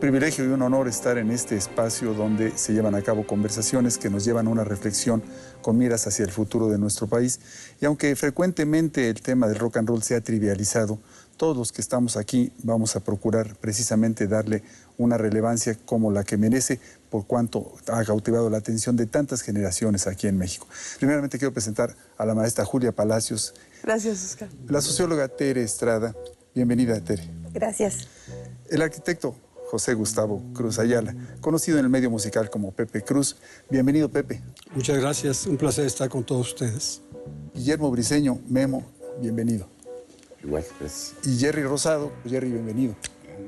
privilegio y un honor estar en este espacio donde se llevan a cabo conversaciones que nos llevan a una reflexión con miras hacia el futuro de nuestro país. Y aunque frecuentemente el tema del rock and roll se ha trivializado, todos los que estamos aquí vamos a procurar precisamente darle una relevancia como la que merece por cuanto ha cautivado la atención de tantas generaciones aquí en México. Primeramente quiero presentar a la maestra Julia Palacios. Gracias, Oscar. La socióloga Tere Estrada. Bienvenida, Tere. Gracias. El arquitecto José Gustavo Cruz Ayala, conocido en el medio musical como Pepe Cruz. Bienvenido, Pepe. Muchas gracias, un placer estar con todos ustedes. Guillermo Briceño, Memo, bienvenido. Igual, pues. Y Jerry Rosado, Jerry, bienvenido.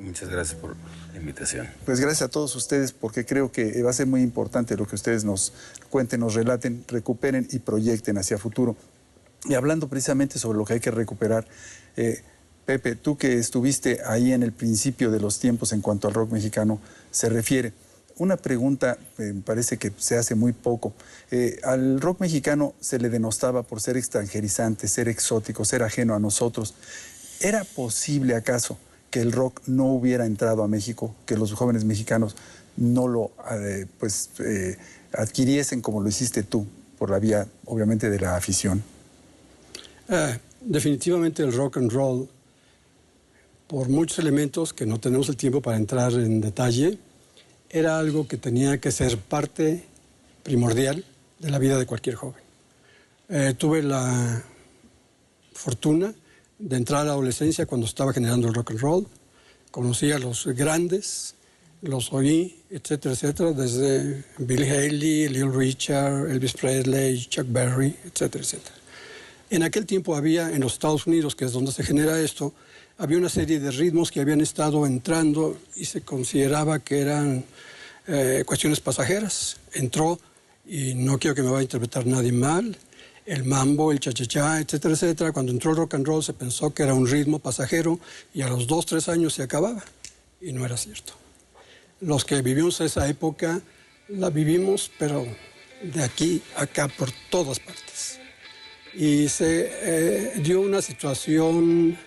Muchas gracias por la invitación. Pues gracias a todos ustedes, porque creo que va a ser muy importante lo que ustedes nos cuenten, nos relaten, recuperen y proyecten hacia futuro. Y hablando precisamente sobre lo que hay que recuperar, Pepe, tú que estuviste ahí en el principio de los tiempos en cuanto al rock mexicano se refiere, una pregunta me parece que se hace muy poco. Al rock mexicano se le denostaba por ser extranjerizante, ser exótico, ser ajeno a nosotros. ¿Era posible acaso que el rock no hubiera entrado a México, que los jóvenes mexicanos no lo adquiriesen como lo hiciste tú, por la vía obviamente de la afición? Definitivamente el rock and roll, por muchos elementos que no tenemos el tiempo para entrar en detalle, era algo que tenía que ser parte primordial de la vida de cualquier joven. Tuve la fortuna de entrar a la adolescencia cuando estaba generando el rock and roll. Conocí a los grandes, los oí, etcétera, etcétera, desde Billy Haley, Little Richard, Elvis Presley, Chuck Berry, etcétera, etcétera. En aquel tiempo había, en los Estados Unidos, que es donde se genera esto, había una serie de ritmos que habían estado entrando y se consideraba que eran cuestiones pasajeras. Entró, y no quiero que me vaya a interpretar nadie mal, el mambo, el cha-cha-cha, etcétera, etcétera. Cuando entró el rock and roll se pensó que era un ritmo pasajero y a los 2, 3 años se acababa. Y no era cierto. Los que vivimos esa época la vivimos, pero de aquí a acá, por todas partes. Y se dio una situación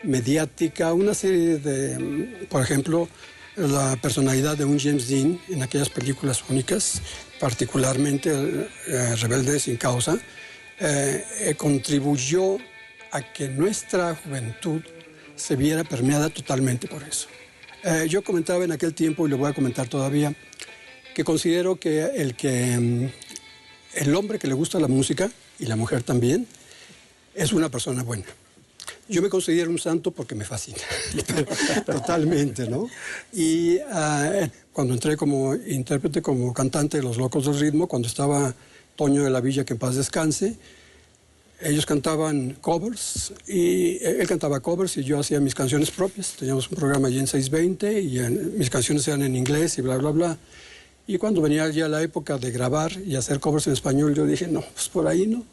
mediática, una serie de, por ejemplo, la personalidad de un James Dean en aquellas películas únicas, particularmente Rebelde sin causa, contribuyó a que nuestra juventud se viera permeada totalmente por eso. Yo comentaba en aquel tiempo, y lo voy a comentar todavía, que considero que el hombre que le gusta la música, y la mujer también, es una persona buena. Yo me considero un santo porque me fascina, totalmente, ¿no? Y cuando entré como intérprete, como cantante de Los Locos del Ritmo, cuando estaba Toño de la Villa, que en paz descanse, ellos cantaban covers, y él cantaba covers y yo hacía mis canciones propias. Teníamos un programa allí en 620 y mis canciones eran en inglés y bla, bla, bla. Y cuando venía ya la época de grabar y hacer covers en español, yo dije, no, pues por ahí no.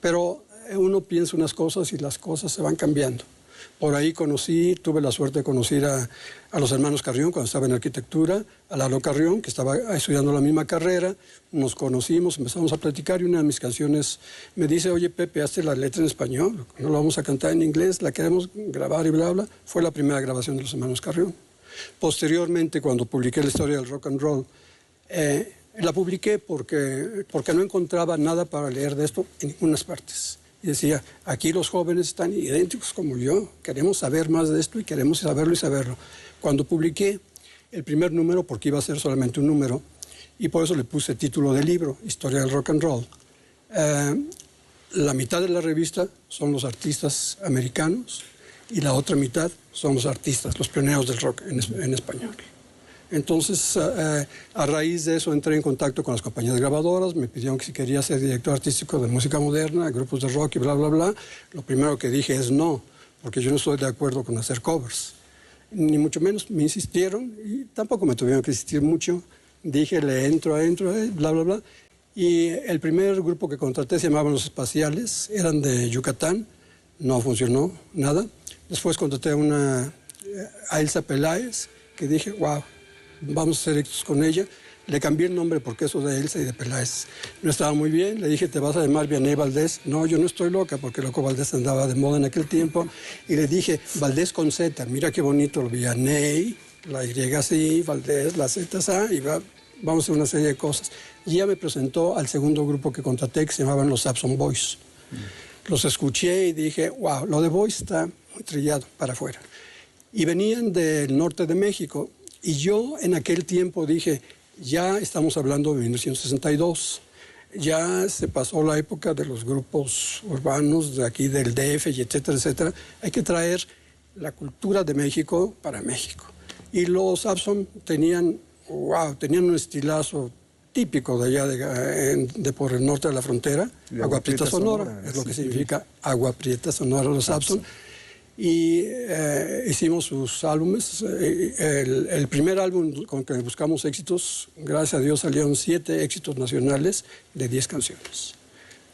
Pero uno piensa unas cosas y las cosas se van cambiando. Por ahí tuve la suerte de conocer a los hermanos Carrión cuando estaba en arquitectura, a Lalo Carrión, que estaba estudiando la misma carrera. Nos conocimos, empezamos a platicar y una de mis canciones me dice, oye Pepe, hazte la letra en español, no la vamos a cantar en inglés, la queremos grabar y bla, bla. Fue la primera grabación de los hermanos Carrión. Posteriormente, cuando publiqué la historia del rock and roll, la publiqué porque no encontraba nada para leer de esto en ninguna partes. Y decía, aquí los jóvenes están idénticos como yo, queremos saber más de esto y queremos saberlo y saberlo. Cuando publiqué el primer número, porque iba a ser solamente un número, y por eso le puse título de libro, Historia del Rock and Roll, la mitad de la revista son los artistas americanos y la otra mitad son los artistas, los pioneros del rock en español. Entonces, a raíz de eso entré en contacto con las compañías grabadoras, me pidieron que si quería ser director artístico de música moderna, grupos de rock y bla, bla, bla. Lo primero que dije es no, porque yo no estoy de acuerdo con hacer covers. Ni mucho menos, me insistieron y tampoco me tuvieron que insistir mucho. Dije, le entro, bla, bla, bla. Y el primer grupo que contraté se llamaban Los Espaciales, eran de Yucatán, no funcionó nada. Después contraté a Elsa Peláez, que dije, wow, vamos a hacer éxitos con ella. Le cambié el nombre porque eso de Elsa y de Peláez no estaba muy bien. Le dije, ¿te vas a llamar Vianney Valdés? No, yo no estoy loca porque Loco Valdés andaba de moda en aquel tiempo. Y le dije, Valdés con Z, mira qué bonito, Vianney la Y así, Valdés, la Z así, y vamos a hacer una serie de cosas. Y ella me presentó al segundo grupo que contraté, que se llamaban los Saxon Boys. Los escuché y dije, wow, lo de Boys está muy trillado para afuera. Y venían del norte de México. Y yo en aquel tiempo dije, ya estamos hablando de 1962. Ya se pasó la época de los grupos urbanos de aquí del DF y etcétera, etcétera. Hay que traer la cultura de México para México. Y los Abson tenían un estilazo típico de allá, de por el norte de la frontera, Agua Prieta Sonora, es lo que significa Agua Prieta Sonora, los Abson. Y hicimos sus álbumes. El primer álbum con que buscamos éxitos, gracias a Dios salieron 7 éxitos nacionales de 10 canciones.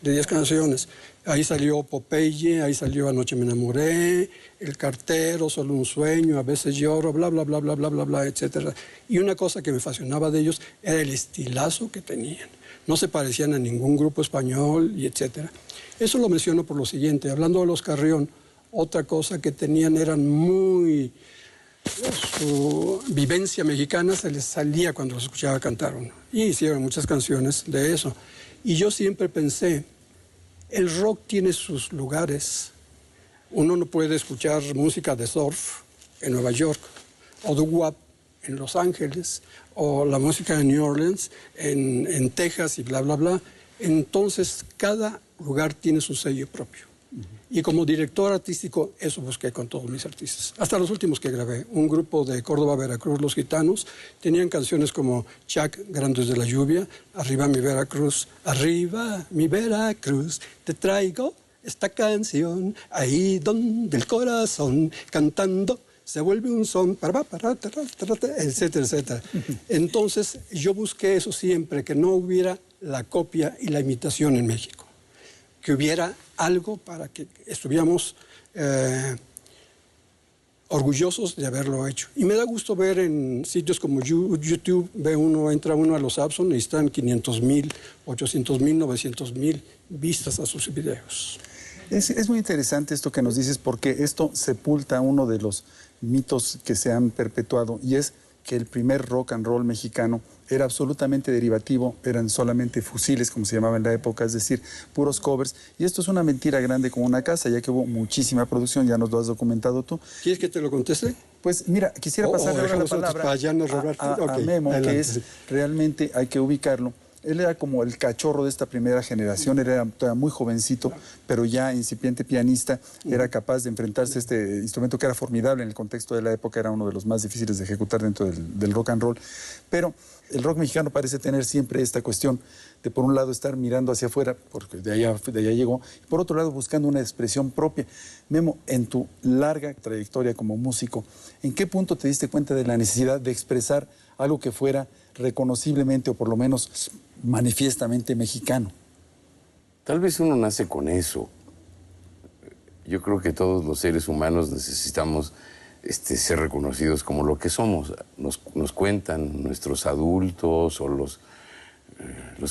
De 10 canciones. Ahí salió Popeye, ahí salió Anoche me enamoré, El cartero, Solo un sueño, A veces lloro, bla, bla, bla, bla, bla, bla, bla, etc. Y una cosa que me fascinaba de ellos era el estilazo que tenían. No se parecían a ningún grupo español y etc. Eso lo menciono por lo siguiente. Hablando de los Carrión, otra cosa que tenían eran muy... Su vivencia mexicana se les salía cuando los escuchaba cantar uno. Y hicieron muchas canciones de eso. Y yo siempre pensé, el rock tiene sus lugares. Uno no puede escuchar música de surf en Nueva York, o doo-wop en Los Ángeles, o la música de New Orleans en Texas y bla, bla, bla. Entonces, cada lugar tiene su sello propio. Y como director artístico, eso busqué con todos mis artistas. Hasta los últimos que grabé. Un grupo de Córdoba, Veracruz, Los Gitanos, tenían canciones como Chac, Grandes de la Lluvia, Arriba mi Veracruz, Arriba mi Veracruz, te traigo esta canción, ahí donde el corazón, cantando, se vuelve un son, etcétera, etcétera. Entonces, yo busqué eso siempre, que no hubiera la copia y la imitación en México. Que hubiera algo para que estuviéramos orgullosos de haberlo hecho. Y me da gusto ver en sitios como YouTube, entra uno a los Abson y están 500,000, 800,000, 900,000 vistas a sus videos. Es muy interesante esto que nos dices, porque esto sepulta uno de los mitos que se han perpetuado, y es que el primer rock and roll mexicano era absolutamente derivativo, eran solamente fusiles, como se llamaba en la época, es decir, puros covers. Y esto es una mentira grande como una casa, ya que hubo muchísima producción, ya nos lo has documentado tú. ¿Quieres que te lo conteste? Pues mira, quisiera pasarle ahora la palabra a Memo, adelante. Que es realmente, hay que ubicarlo. Él era como el cachorro de esta primera generación, él era todavía muy jovencito, pero ya incipiente pianista, era capaz de enfrentarse a este instrumento que era formidable en el contexto de la época, era uno de los más difíciles de ejecutar dentro del rock and roll. Pero el rock mexicano parece tener siempre esta cuestión de, por un lado, estar mirando hacia afuera, porque de allá llegó, y por otro lado, buscando una expresión propia. Memo, en tu larga trayectoria como músico, ¿en qué punto te diste cuenta de la necesidad de expresar algo que fuera reconociblemente o por lo menos manifiestamente mexicano? Tal vez uno nace con eso. Yo creo que todos los seres humanos necesitamos ser reconocidos como lo que somos. Nos cuentan nuestros adultos o los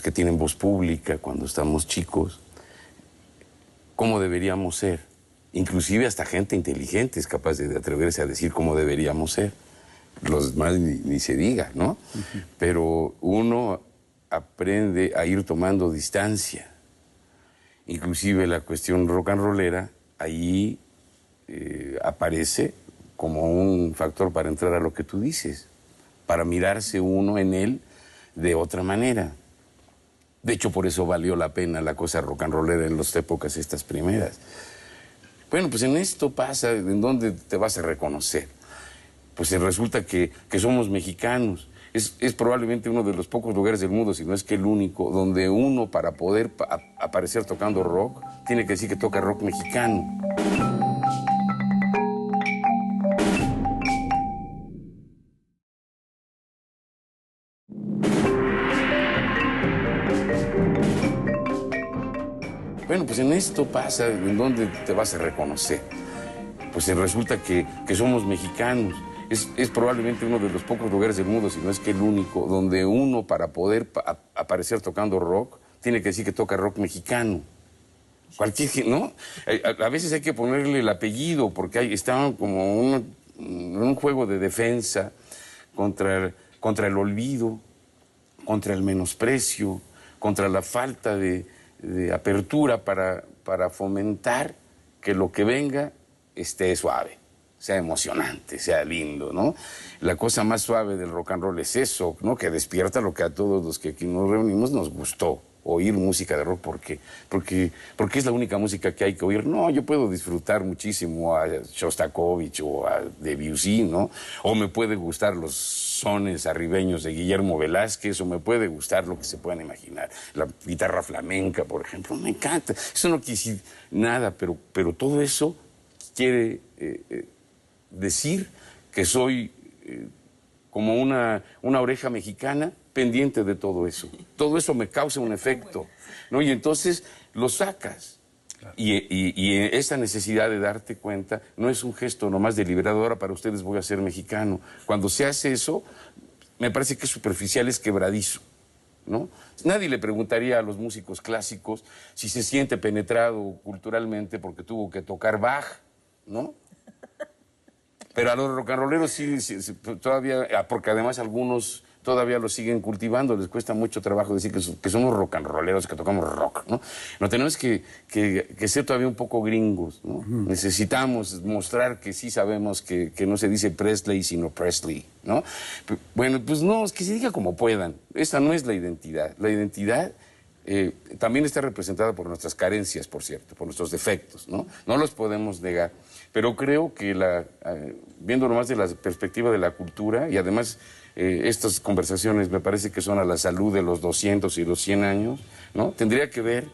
que tienen voz pública cuando estamos chicos, cómo deberíamos ser. Inclusive hasta gente inteligente es capaz de atreverse a decir cómo deberíamos ser. Los demás ni se diga, ¿no? Pero uno aprende a ir tomando distancia. Inclusive la cuestión rock and rollera ahí aparece como un factor para entrar a lo que tú dices, para mirarse uno en él de otra manera. De hecho, por eso valió la pena la cosa rock and rollera en las épocas estas primeras. Bueno, pues en esto pasa, ¿en dónde te vas a reconocer? Pues resulta que somos mexicanos. Es probablemente uno de los pocos lugares del mundo, si no es que el único, donde uno, para poder aparecer tocando rock, tiene que decir que toca rock mexicano. Bueno, pues en esto pasa, ¿en dónde te vas a reconocer? Pues resulta que somos mexicanos. Es probablemente uno de los pocos lugares del mundo, si no es que el único, donde uno, para poder aparecer tocando rock, tiene que decir que toca rock mexicano. Cualquier, ¿no? A veces hay que ponerle el apellido, porque está como un juego de defensa contra el olvido, contra el menosprecio, contra la falta de apertura para fomentar que lo que venga esté suave, sea emocionante, sea lindo, ¿no? La cosa más suave del rock and roll es eso, ¿no? Que despierta lo que a todos los que aquí nos reunimos nos gustó, oír música de rock. Porque es la única música que hay que oír. No, yo puedo disfrutar muchísimo a Shostakovich o a Debussy, ¿no? O me puede gustar los sones arribeños de Guillermo Velázquez, o me puede gustar lo que se puedan imaginar. La guitarra flamenca, por ejemplo, me encanta. Eso no quiere decir nada, pero todo eso quiere decir que soy como una oreja mexicana pendiente de todo eso. Todo eso me causa un efecto, ¿no? Y entonces lo sacas. Claro. Y esa necesidad de darte cuenta no es un gesto nomás deliberado, ahora para ustedes voy a ser mexicano. Cuando se hace eso, me parece que es superficial, es quebradizo, ¿no? Nadie le preguntaría a los músicos clásicos si se siente penetrado culturalmente porque tuvo que tocar Bach, ¿no? Pero a los rock and rolleros sí, todavía, porque además algunos todavía lo siguen cultivando, les cuesta mucho trabajo decir que somos rock and rolleros, que tocamos rock, ¿no? No tenemos que ser todavía un poco gringos, ¿no? Necesitamos mostrar que sí sabemos que no se dice Presley, sino Presley, ¿no? Bueno, pues no, es que se diga como puedan. Esa no es la identidad. La identidad también está representada por nuestras carencias, por cierto, por nuestros defectos, ¿no? No los podemos negar. Pero creo que viéndolo más de la perspectiva de la cultura, y además estas conversaciones me parece que son a la salud de los 200 y los 100 años, ¿no? Tendría que ver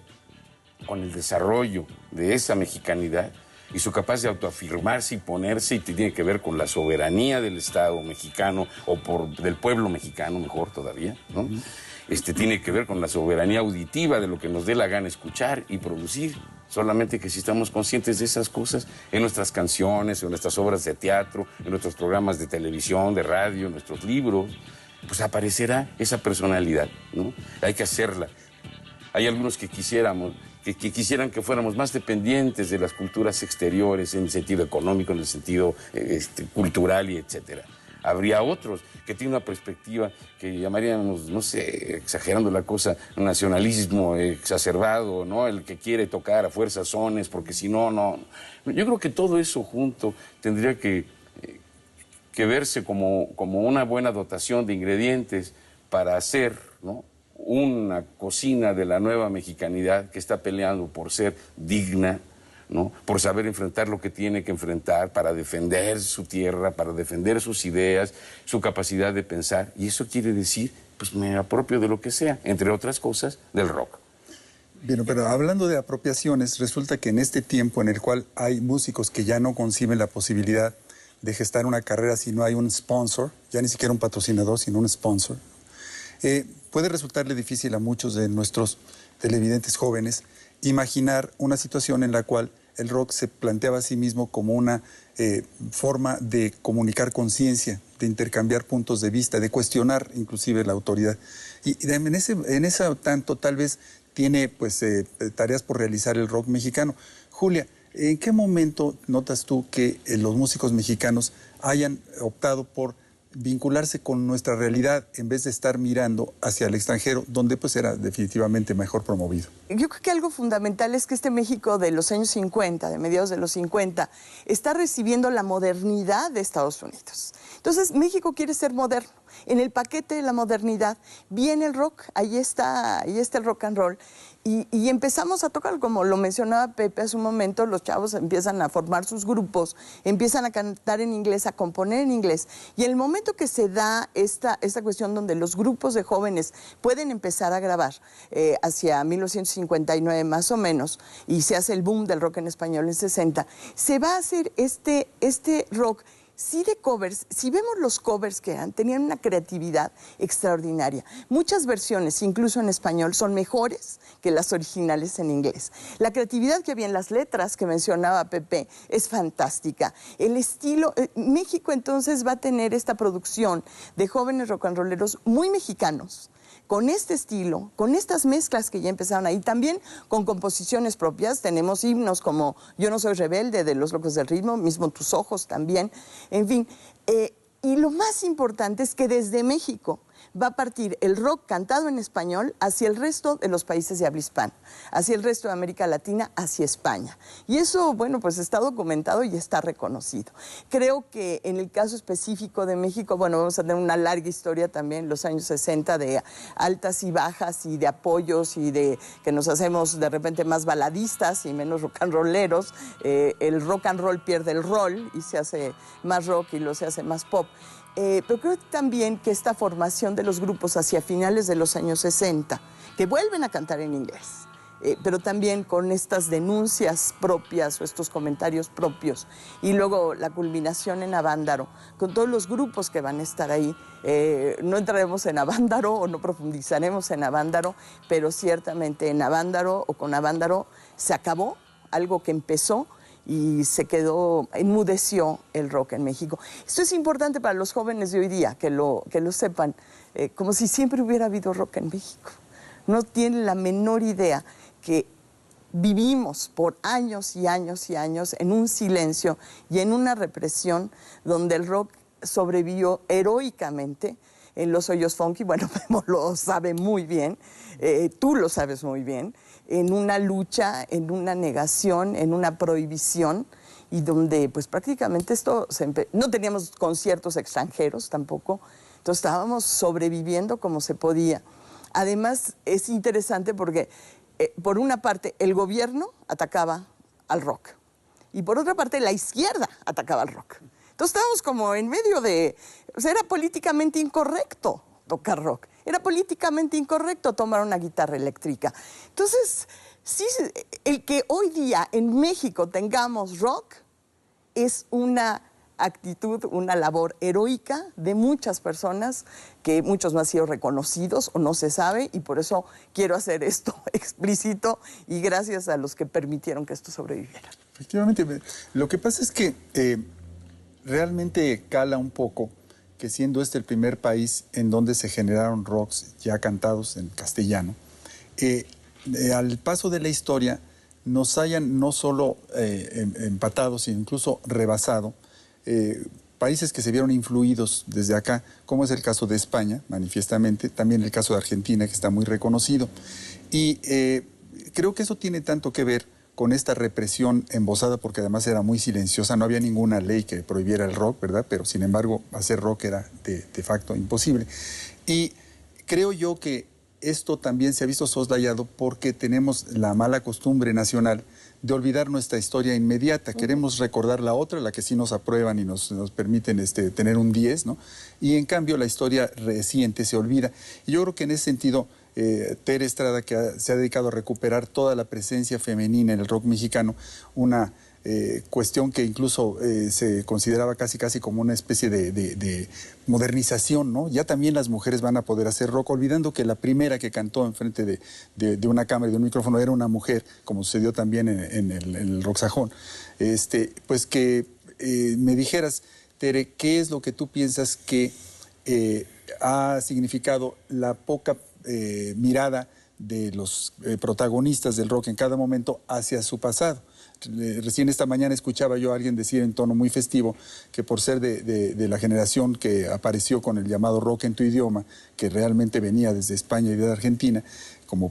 con el desarrollo de esa mexicanidad y su capacidad de autoafirmarse y ponerse, y tiene que ver con la soberanía del Estado mexicano, o del pueblo mexicano, mejor todavía, ¿no? Tiene que ver con la soberanía auditiva de lo que nos dé la gana escuchar y producir. Solamente que si estamos conscientes de esas cosas en nuestras canciones, en nuestras obras de teatro, en nuestros programas de televisión, de radio, en nuestros libros, pues aparecerá esa personalidad, ¿no? Hay que hacerla. Hay algunos que quisieran que fuéramos más dependientes de las culturas exteriores en el sentido económico, en el sentido cultural y etcétera. Habría otros que tienen una perspectiva que llamaríamos, no sé, exagerando la cosa, nacionalismo exacerbado, ¿no? El que quiere tocar a fuerzas sones, porque si no, no. Yo creo que todo eso junto tendría que verse como una buena dotación de ingredientes para hacer, ¿no?, una cocina de la nueva mexicanidad que está peleando por ser digna, ¿no?, por saber enfrentar lo que tiene que enfrentar, para defender su tierra, para defender sus ideas, su capacidad de pensar. Y eso quiere decir, pues me apropio de lo que sea, entre otras cosas, del rock. Bien, pero hablando de apropiaciones, resulta que en este tiempo en el cual hay músicos que ya no conciben la posibilidad de gestar una carrera si no hay un sponsor, ya ni siquiera un patrocinador, sino un sponsor, puede resultarle difícil a muchos de nuestros televidentes jóvenes imaginar una situación en la cual el rock se planteaba a sí mismo como una forma de comunicar conciencia, de intercambiar puntos de vista, de cuestionar inclusive la autoridad. Y en esa tanto tal vez tiene pues tareas por realizar el rock mexicano. Julia, ¿en qué momento notas tú que los músicos mexicanos hayan optado por vincularse con nuestra realidad en vez de estar mirando hacia el extranjero, donde pues era definitivamente mejor promovido? Yo creo que algo fundamental es que este México de los años 50, de mediados de los 50, está recibiendo la modernidad de Estados Unidos. Entonces, México quiere ser moderno. En el paquete de la modernidad viene el rock, ahí está el rock and roll. Y empezamos a tocar, como lo mencionaba Pepe hace un momento, los chavos empiezan a formar sus grupos, empiezan a cantar en inglés, a componer en inglés. Y el momento que se da esta cuestión donde los grupos de jóvenes pueden empezar a grabar, hacia 1959 más o menos, y se hace el boom del rock en español en 60, se va a hacer este rock, sí, de covers. Si vemos los covers que eran, tenían una creatividad extraordinaria. Muchas versiones, incluso en español, son mejores que las originales en inglés. La creatividad que había en las letras que mencionaba Pepe es fantástica. El estilo, México entonces va a tener esta producción de jóvenes rock and rolleros muy mexicanos, con este estilo, con estas mezclas que ya empezaron ahí, también con composiciones propias. Tenemos himnos como Yo no soy rebelde, de Los Locos del Ritmo, mismo Tus Ojos también. En fin, Y lo más importante es que desde México va a partir el rock cantado en español hacia el resto de los países de habla hispana, hacia el resto de América Latina, hacia España. Y eso, bueno, pues está documentado y está reconocido. Creo que en el caso específico de México, bueno, vamos a tener una larga historia también, los años 60, de altas y bajas y de apoyos y de que nos hacemos de repente más baladistas y menos rock and rolleros. El rock and roll pierde el rol y se hace más rock y luego se hace más pop. Pero creo también que esta formación de los grupos hacia finales de los años 60, que vuelven a cantar en inglés, pero también con estas denuncias propias o estos comentarios propios, y luego la culminación en Avándaro, con todos los grupos que van a estar ahí. No entraremos en Avándaro o no profundizaremos en Avándaro, pero ciertamente en Avándaro o con Avándaro se acabó algo que empezó y se quedó, enmudeció el rock en México. Esto es importante para los jóvenes de hoy día, que lo sepan, como si siempre hubiera habido rock en México. No tienen la menor idea que vivimos por años y años y años en un silencio y en una represión donde el rock sobrevivió heroicamente en los hoyos funky. Bueno, Memo lo sabe muy bien, tú lo sabes muy bien, en una lucha, en una negación, en una prohibición, y donde pues prácticamente no teníamos conciertos extranjeros tampoco, entonces estábamos sobreviviendo como se podía. Además es interesante porque por una parte el gobierno atacaba al rock y por otra parte la izquierda atacaba al rock. Entonces estábamos como en medio de... O sea, era políticamente incorrecto tocar rock. Era políticamente incorrecto tomar una guitarra eléctrica. Entonces, sí, el que hoy día en México tengamos rock es una actitud, una labor heroica de muchas personas, que muchos no han sido reconocidos o no se sabe, y por eso quiero hacer esto explícito, y gracias a los que permitieron que esto sobreviviera. Efectivamente, lo que pasa es que realmente cala un poco que siendo este el primer país en donde se generaron rocks ya cantados en castellano, al paso de la historia nos hayan no solo empatado, sino incluso rebasado países que se vieron influidos desde acá, como es el caso de España, manifiestamente, también el caso de Argentina, que está muy reconocido. Y creo que eso tiene tanto que ver con esta represión embosada, porque además era muy silenciosa, no había ninguna ley que prohibiera el rock, ¿verdad? Pero sin embargo, hacer rock era de facto imposible. Y creo yo que esto también se ha visto soslayado porque tenemos la mala costumbre nacional de olvidar nuestra historia inmediata. Queremos recordar la otra, la que sí nos aprueban y nos permiten tener un 10, ¿no? Y en cambio la historia reciente se olvida. Y yo creo que en ese sentido, Tere Estrada, que se ha dedicado a recuperar toda la presencia femenina en el rock mexicano, una cuestión que incluso se consideraba casi como una especie de modernización, ¿no? Ya también las mujeres van a poder hacer rock, olvidando que la primera que cantó enfrente de una cámara y de un micrófono era una mujer, como sucedió también en el rock sajón. Pues que me dijeras, Tere, ¿qué es lo que tú piensas que ha significado la poca mirada de los protagonistas del rock en cada momento hacia su pasado? Recién esta mañana escuchaba yo a alguien decir en tono muy festivo que por ser de la generación que apareció con el llamado rock en tu idioma, que realmente venía desde España y de Argentina, como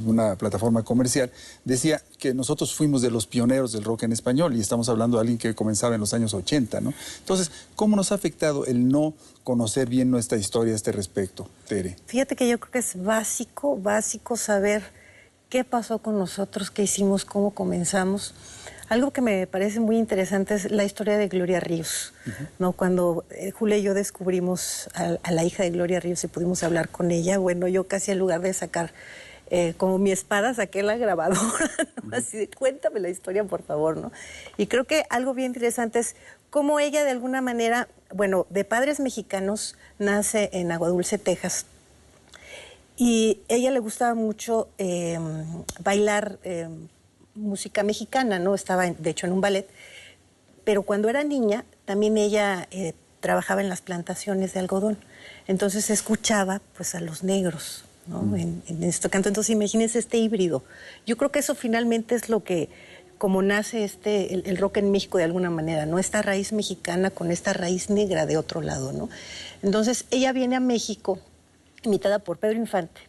una plataforma comercial, decía que nosotros fuimos de los pioneros del rock en español, y estamos hablando de alguien que comenzaba en los años 80, ¿no? Entonces, ¿cómo nos ha afectado el no conocer bien nuestra historia a este respecto, Tere? Fíjate que yo creo que es básico saber qué pasó con nosotros, qué hicimos, cómo comenzamos. Algo que me parece muy interesante es la historia de Gloria Ríos, ¿no? Cuando Julia y yo descubrimos a la hija de Gloria Ríos y pudimos hablar con ella, bueno, yo casi en lugar de sacar como mi espada, saqué la grabadora, ¿no? Así de, cuéntame la historia, por favor, ¿no? Y creo que algo bien interesante es cómo ella, de alguna manera, bueno, de padres mexicanos, nace en Agua Dulce, Texas, y a ella le gustaba mucho bailar música mexicana, ¿no? Estaba, de hecho, en un ballet. Pero cuando era niña, también ella trabajaba en las plantaciones de algodón. Entonces escuchaba, pues, a los negros, ¿no? En este canto. Entonces, imagínense este híbrido. Yo creo que eso finalmente es lo que como nace el rock en México de alguna manera, ¿no? Esta raíz mexicana con esta raíz negra de otro lado, ¿no? Entonces, ella viene a México, invitada por Pedro Infante.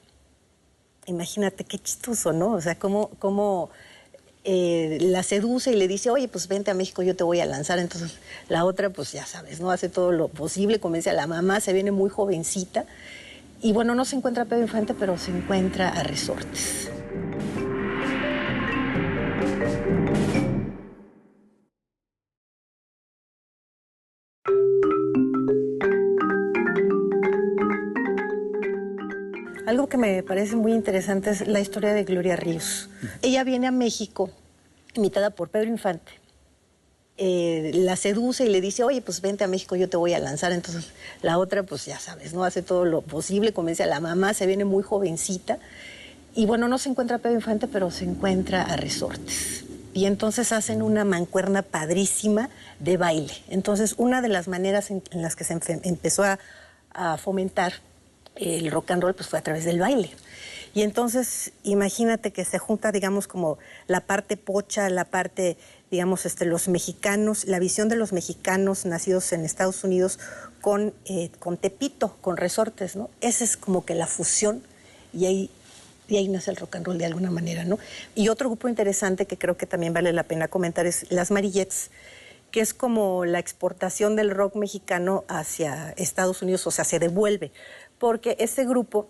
Imagínate qué chistoso, ¿no? O sea, cómo la seduce y le dice, oye, pues vente a México, yo te voy a lanzar. Entonces, la otra, pues ya sabes, ¿no? Hace todo lo posible, convence a la mamá, se viene muy jovencita. Y bueno, no se encuentra a Pedro Infante, pero se encuentra a Resortes. Algo que me parece muy interesante es la historia de Gloria Ríos. Ella viene a México, invitada por Pedro Infante. La seduce y le dice, oye, pues vente a México, yo te voy a lanzar. Entonces, la otra, pues ya sabes, ¿no? Hace todo lo posible, convence a la mamá, se viene muy jovencita. Y bueno, no se encuentra a Pedro Infante, pero se encuentra a Resortes. Y entonces hacen una mancuerna padrísima de baile. Entonces, una de las maneras en las que se empezó a fomentar el rock and roll pues fue a través del baile. Y entonces imagínate que se junta, digamos, como la parte pocha, la parte, digamos, los mexicanos, la visión de los mexicanos nacidos en Estados Unidos con Tepito, con Resortes, ¿no? Esa es como que la fusión y ahí nace el rock and roll de alguna manera, ¿no? Y otro grupo interesante que creo que también vale la pena comentar es Las Marillettes, que es como la exportación del rock mexicano hacia Estados Unidos, o sea, se devuelve. Porque este grupo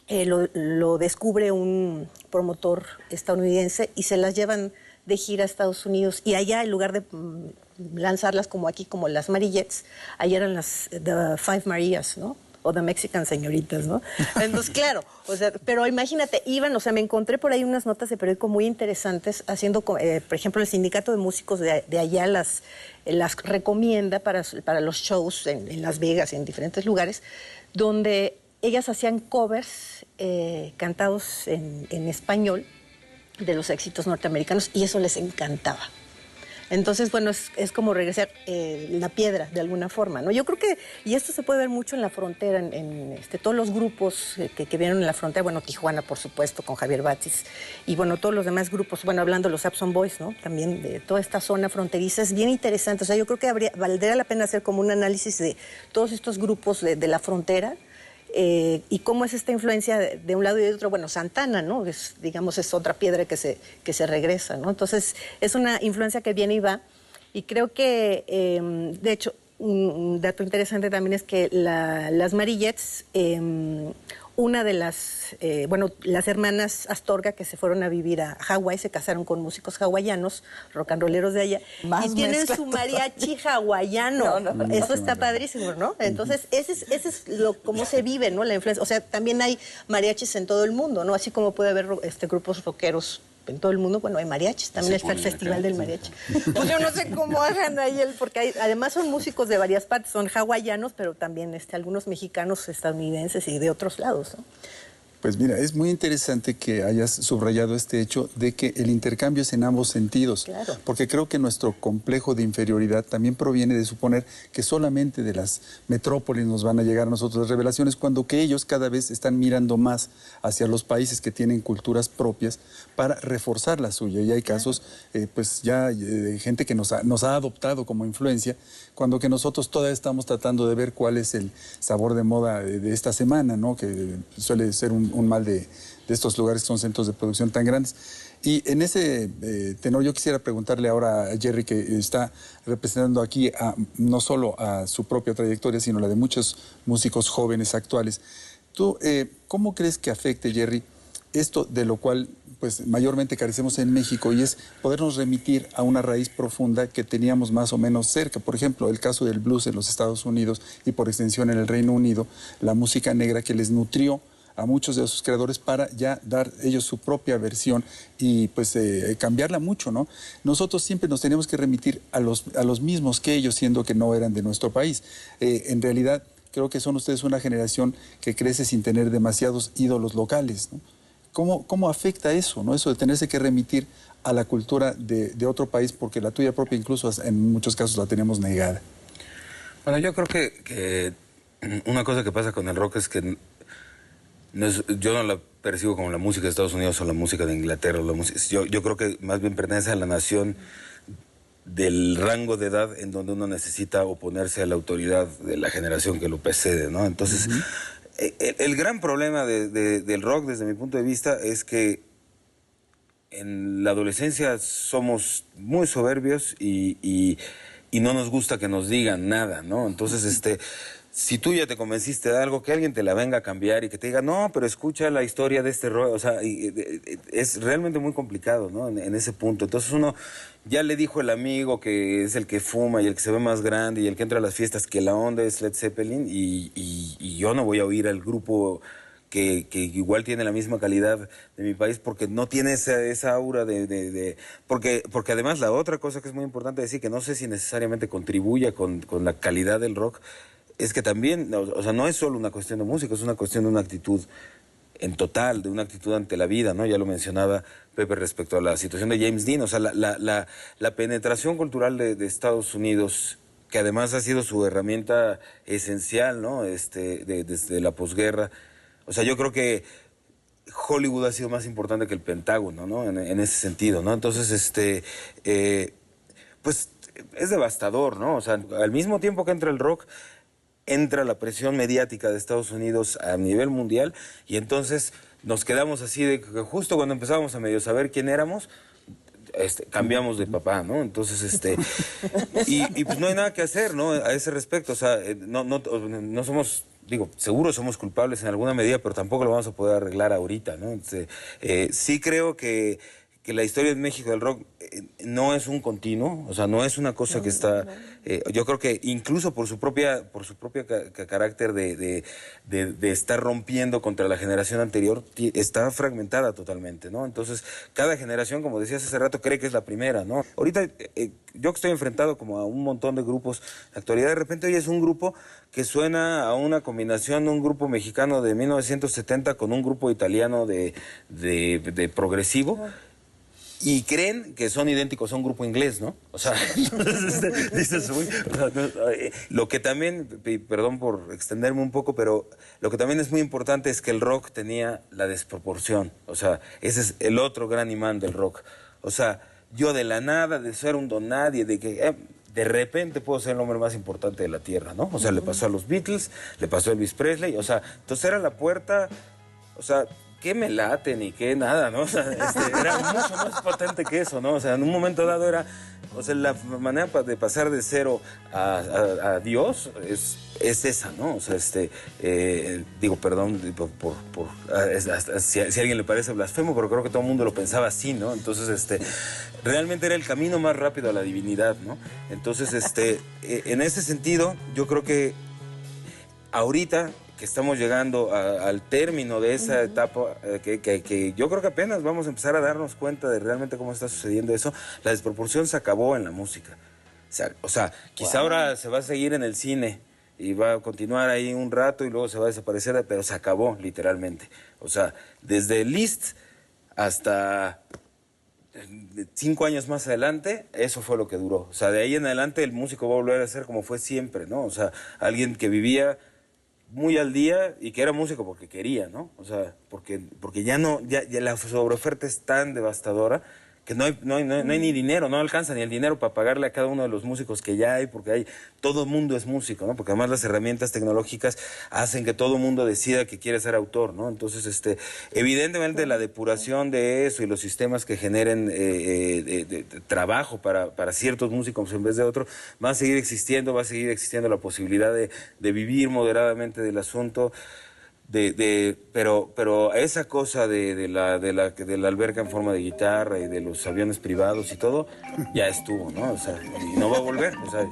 lo descubre un promotor estadounidense y se las llevan de gira a Estados Unidos. Y allá, en lugar de lanzarlas como aquí, como las Marillettes, allá eran las The Five Marías, ¿no? O The Mexican Señoritas, ¿no? Entonces, claro, o sea, pero imagínate, iban, o sea, me encontré por ahí unas notas de periódico muy interesantes haciendo, por ejemplo, el sindicato de músicos de allá las recomienda para los shows en Las Vegas y en diferentes lugares, donde ellas hacían covers cantados en español de los éxitos norteamericanos y eso les encantaba. Entonces, bueno, es como regresar la piedra de alguna forma, ¿no? Yo creo que, y esto se puede ver mucho en la frontera, en todos los grupos que vieron en la frontera, bueno, Tijuana, por supuesto, con Javier Batis, y bueno, todos los demás grupos, bueno, hablando de los Abson Boys, ¿no? También de toda esta zona fronteriza, es bien interesante. O sea, yo creo que valdría la pena hacer como un análisis de todos estos grupos de la frontera, y cómo es esta influencia de un lado y de otro. Bueno, Santana, ¿no? Digamos, es otra piedra que se regresa, ¿no? Entonces, es una influencia que viene y va. Y creo que, de hecho, un dato interesante también es que las Marillettes, una de las hermanas Astorga que se fueron a vivir a Hawái, se casaron con músicos hawaianos, rock and rolleros de allá, y tienen su mariachi hawaiano. Eso está padrísimo, ¿no? Entonces, ese es cómo se vive, ¿no? La influencia. O sea, también hay mariachis en todo el mundo, ¿no? Así como puede haber grupos rockeros en todo el mundo, bueno, hay mariachis, también está el Festival del Mariachi. Pues yo no sé cómo hagan ahí, porque además son músicos de varias partes, son hawaianos, pero también algunos mexicanos, estadounidenses y de otros lados, ¿no? Pues mira, es muy interesante que hayas subrayado este hecho de que el intercambio es en ambos sentidos, claro, porque creo que nuestro complejo de inferioridad también proviene de suponer que solamente de las metrópolis nos van a llegar a nosotros las revelaciones, cuando que ellos cada vez están mirando más hacia los países que tienen culturas propias para reforzar la suya. Y hay casos, pues ya de gente que nos ha adoptado como influencia, cuando que nosotros todavía estamos tratando de ver cuál es el sabor de moda de esta semana, ¿no? Que suele ser un mal de estos lugares que son centros de producción tan grandes. Y en ese tenor yo quisiera preguntarle ahora a Jerry, que está representando aquí no solo a su propia trayectoria, sino la de muchos músicos jóvenes actuales. ¿Tú cómo crees que afecte, Jerry, esto de lo cual pues mayormente carecemos en México, y es podernos remitir a una raíz profunda que teníamos más o menos cerca? Por ejemplo, el caso del blues en los Estados Unidos y por extensión en el Reino Unido, la música negra que les nutrió a muchos de sus creadores para ya dar ellos su propia versión y pues cambiarla mucho, ¿no? Nosotros siempre nos tenemos que remitir a los mismos que ellos, siendo que no eran de nuestro país. En realidad, creo que son ustedes una generación que crece sin tener demasiados ídolos locales, ¿no? ¿Cómo afecta eso, ¿no? Eso de tenerse que remitir a la cultura de otro país, porque la tuya propia incluso en muchos casos la tenemos negada? Bueno, yo creo que una cosa que pasa con el rock es que yo no la percibo como la música de Estados Unidos o la música de Inglaterra. Yo creo que más bien pertenece a la nación del rango de edad en donde uno necesita oponerse a la autoridad de la generación que lo precede, ¿no? Entonces, el gran problema del rock, desde mi punto de vista, es que en la adolescencia somos muy soberbios y no nos gusta que nos digan nada, ¿no? Entonces, si tú ya te convenciste de algo, que alguien te la venga a cambiar y que te diga, no, pero escucha la historia de este rock, o sea, es realmente muy complicado, ¿no? En ese punto. Entonces uno ya le dijo el amigo que es el que fuma y el que se ve más grande y el que entra a las fiestas que la onda es Led Zeppelin y yo no voy a oír al grupo que igual tiene la misma calidad de mi país porque no tiene esa aura porque además la otra cosa que es muy importante decir, que no sé si necesariamente contribuya con la calidad del rock, es que también, o sea, no es solo una cuestión de música, es una cuestión de una actitud en total, de una actitud ante la vida, ¿no? Ya lo mencionaba Pepe respecto a la situación de James Dean, o sea, la penetración cultural de Estados Unidos, que además ha sido su herramienta esencial, ¿no? Desde la posguerra. O sea, yo creo que Hollywood ha sido más importante que el Pentágono, ¿no? En ese sentido, ¿no? Entonces, pues es devastador, ¿no? O sea, al mismo tiempo que entra el rock, entra la presión mediática de Estados Unidos a nivel mundial y entonces nos quedamos así de que justo cuando empezábamos a medio saber quién éramos, cambiamos de papá, ¿no? Entonces, y pues no hay nada que hacer, ¿no? A ese respecto, o sea, no somos, digo, seguro somos culpables en alguna medida, pero tampoco lo vamos a poder arreglar ahorita, ¿no? Sí creo que la historia en México del rock no es un continuo, o sea, no es una cosa que está... yo creo que incluso por su propia carácter de estar rompiendo contra la generación anterior, está fragmentada totalmente, ¿no? Entonces, cada generación, como decías hace rato, cree que es la primera, ¿no? Ahorita, yo que estoy enfrentado como a un montón de grupos de actualidad, de repente hoy es un grupo que suena a una combinación de un grupo mexicano de 1970 con un grupo italiano de progresivo. Y creen que son idénticos a un grupo inglés, ¿no? O sea, entonces, dices, uy, o sea, lo que también, perdón por extenderme un poco, pero lo que también es muy importante es que el rock tenía la desproporción. O sea, ese es el otro gran imán del rock. O sea, yo de la nada, de ser un don nadie, de que de repente puedo ser el hombre más importante de la tierra, ¿no? O sea, le pasó a los Beatles, le pasó a Elvis Presley, o sea, entonces era la puerta, o sea... ¿Qué me late ni qué nada, no? O sea, era mucho más potente que eso, ¿no? O sea, en un momento dado era... O sea, la manera de pasar de cero a Dios es esa, ¿no? O sea, digo, perdón si a alguien le parece blasfemo, pero creo que todo el mundo lo pensaba así, ¿no? Entonces, realmente era el camino más rápido a la divinidad, ¿no? Entonces, en ese sentido, yo creo que ahorita... que estamos llegando al término de esa etapa, que yo creo que apenas vamos a empezar a darnos cuenta de realmente cómo está sucediendo eso, la desproporción se acabó en la música. O sea quizá ahora se va a seguir en el cine y va a continuar ahí un rato y luego se va a desaparecer, pero se acabó literalmente. O sea, desde Liszt hasta 5 años más adelante, eso fue lo que duró. O sea, de ahí en adelante el músico va a volver a ser como fue siempre, ¿no? O sea, alguien que vivía muy al día y que era músico porque quería, ¿no? O sea, porque ya la sobreoferta es tan devastadora que no hay ni dinero, no alcanza ni el dinero para pagarle a cada uno de los músicos que ya hay, porque todo el mundo es músico, ¿no? Porque además las herramientas tecnológicas hacen que todo el mundo decida que quiere ser autor, ¿no? Entonces, evidentemente la depuración de eso y los sistemas que generen de trabajo para ciertos músicos en vez de otros, va a seguir existiendo la posibilidad de vivir moderadamente del asunto. Pero esa cosa de la alberca en forma de guitarra y de los aviones privados y todo, ya estuvo, ¿no? O sea, y no va a volver, o sea.